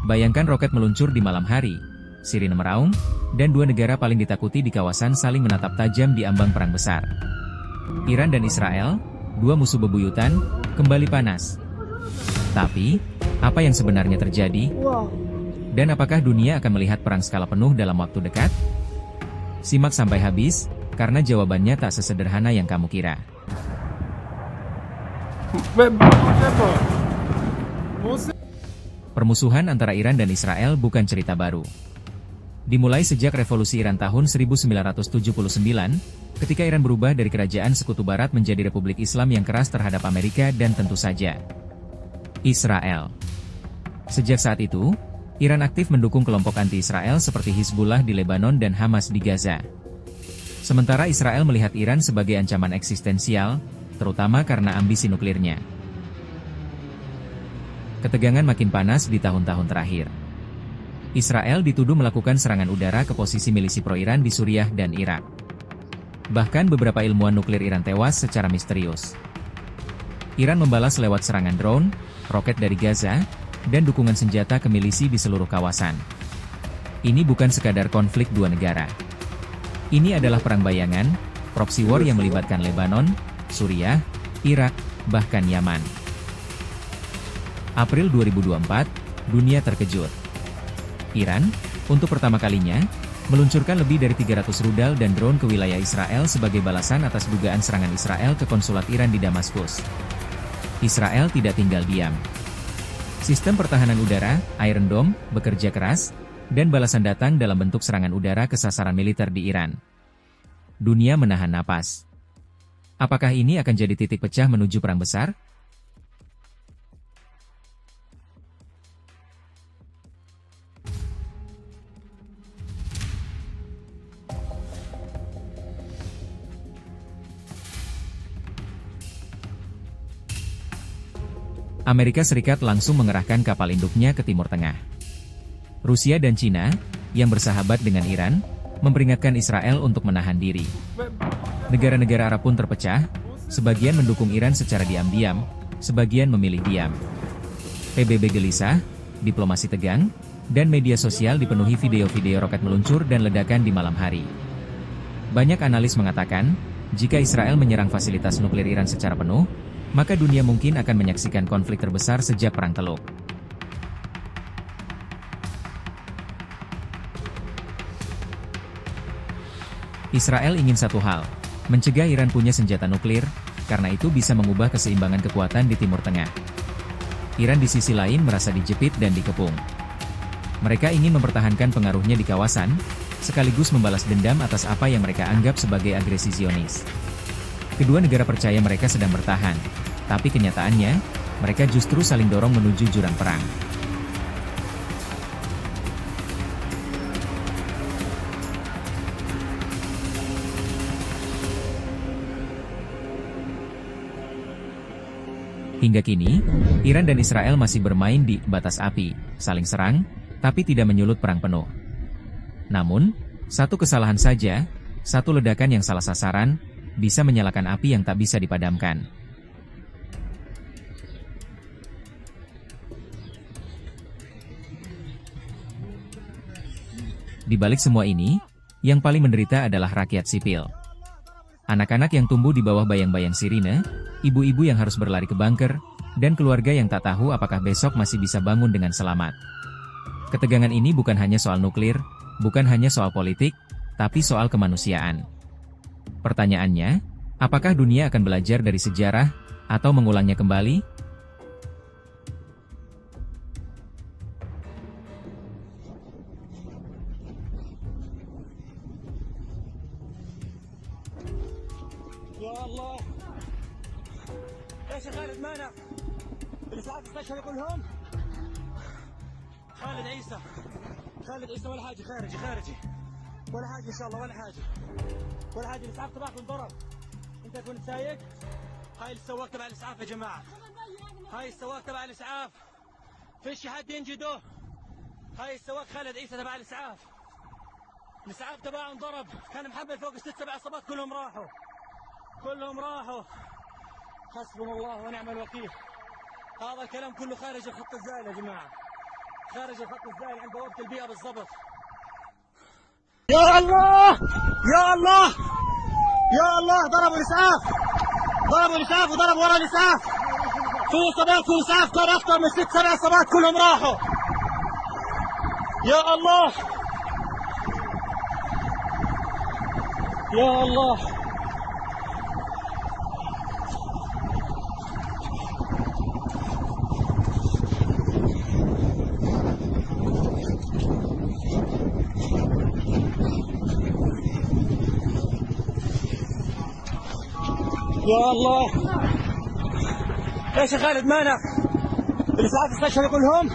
Bayangkan roket meluncur di malam hari, sirine meraung, dan dua negara paling ditakuti di kawasan saling menatap tajam di ambang perang besar. Iran dan Israel, dua musuh bebuyutan, kembali panas. Tapi, apa yang sebenarnya terjadi? Dan apakah dunia akan melihat perang skala penuh dalam waktu dekat? Simak sampai habis, karena jawabannya tak sesederhana yang kamu kira. Permusuhan antara Iran dan Israel bukan cerita baru. Dimulai sejak revolusi Iran tahun 1979, ketika Iran berubah dari kerajaan sekutu barat menjadi republik Islam yang keras terhadap Amerika dan tentu saja Israel. Sejak saat itu, Iran aktif mendukung kelompok anti-Israel seperti Hizbullah di Lebanon dan Hamas di Gaza. Sementara Israel melihat Iran sebagai ancaman eksistensial, terutama karena ambisi nuklirnya. Ketegangan makin panas di tahun-tahun terakhir. Israel dituduh melakukan serangan udara ke posisi milisi pro-Iran di Suriah dan Irak. Bahkan beberapa ilmuwan nuklir Iran tewas secara misterius. Iran membalas lewat serangan drone, roket dari Gaza, dan dukungan senjata ke milisi di seluruh kawasan. Ini bukan sekadar konflik dua negara. Ini adalah perang bayangan, proxy war yang melibatkan Lebanon, Suriah, Irak, bahkan Yaman. April 2024, dunia terkejut. Iran, untuk pertama kalinya, meluncurkan lebih dari 300 rudal dan drone ke wilayah Israel sebagai balasan atas dugaan serangan Israel ke konsulat Iran di Damaskus. Israel tidak tinggal diam. Sistem pertahanan udara, Iron Dome, bekerja keras, dan balasan datang dalam bentuk serangan udara ke sasaran militer di Iran. Dunia menahan napas. Apakah ini akan jadi titik pecah menuju perang besar? Amerika Serikat langsung mengerahkan kapal induknya ke Timur Tengah. Rusia dan Cina, yang bersahabat dengan Iran, memperingatkan Israel untuk menahan diri. Negara-negara Arab pun terpecah, sebagian mendukung Iran secara diam-diam, sebagian memilih diam. PBB gelisah, diplomasi tegang, dan media sosial dipenuhi video-video roket meluncur dan ledakan di malam hari. Banyak analis mengatakan, jika Israel menyerang fasilitas nuklir Iran secara penuh, maka dunia mungkin akan menyaksikan konflik terbesar sejak Perang Teluk. Israel ingin satu hal, mencegah Iran punya senjata nuklir, karena itu bisa mengubah keseimbangan kekuatan di Timur Tengah. Iran di sisi lain merasa dijepit dan dikepung. Mereka ingin mempertahankan pengaruhnya di kawasan, sekaligus membalas dendam atas apa yang mereka anggap sebagai agresi Zionis. Kedua negara percaya mereka sedang bertahan, tapi kenyataannya, mereka justru saling dorong menuju jurang perang. Hingga kini, Iran dan Israel masih bermain di batas api, saling serang, tapi tidak menyulut perang penuh. Namun, satu kesalahan saja, satu ledakan yang salah sasaran, bisa menyalakan api yang tak bisa dipadamkan. Di balik semua ini, yang paling menderita adalah rakyat sipil. Anak-anak yang tumbuh di bawah bayang-bayang sirine, ibu-ibu yang harus berlari ke bunker, dan keluarga yang tak tahu apakah besok masih bisa bangun dengan selamat. Ketegangan ini bukan hanya soal nuklir, bukan hanya soal politik, tapi soal kemanusiaan. Pertanyaannya, apakah dunia akan belajar dari sejarah, atau mengulangnya kembali? يا الله ايش يا خالد مانع الاسعاف استشهد كلهم خالد عيسى ولا حاجه خارجي ولا حاجه ان شاء الله ولا حاجه الاسعاف تبعكم ضرب انت كنت سايق هاي السواق تبع الاسعاف يا جماعه هاي السواق تبع الاسعاف فيش حد ينجده هاي السواق خالد عيسى تبع الاسعاف تبعهم ضرب كان محمل فوق 6-7 اصابات كلهم راحوا حسبنا الله ونعم الوكيل هذا الكلام كله خارج الخط الزائل يا جماعه خارج الخط الزايد عند بوابة البيئة بالضبط. يا الله يا الله يا الله، ضربوا الإسعاف، ضربوا الإسعاف وضربوا ورا الإسعاف. في إصابات في الإسعاف، كان أكثر من 6-7 إصابات كلهم راحوا. يا الله يا الله. يا الله، ليش يا خالد مانع؟ الإسعاف استشهدوا كلهم؟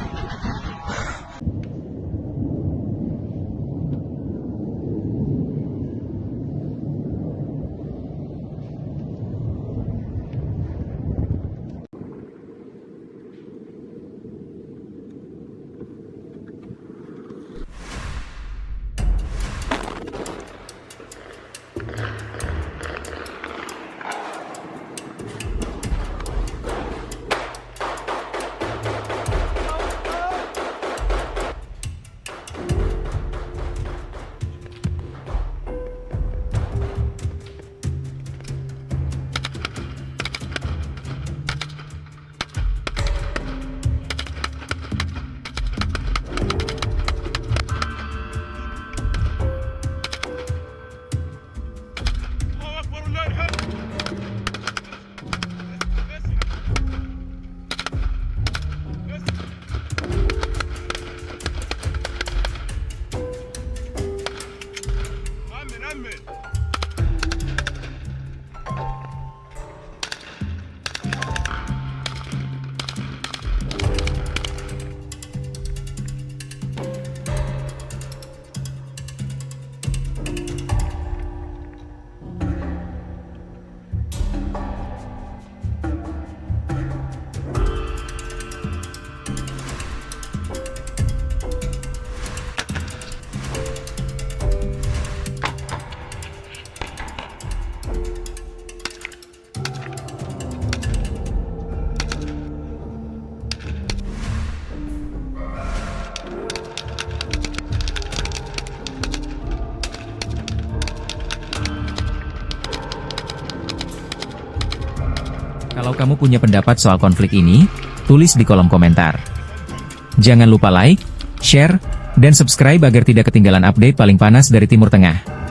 Kalau kamu punya pendapat soal konflik ini, tulis di kolom komentar. Jangan lupa like, share, dan subscribe agar tidak ketinggalan update paling panas dari Timur Tengah.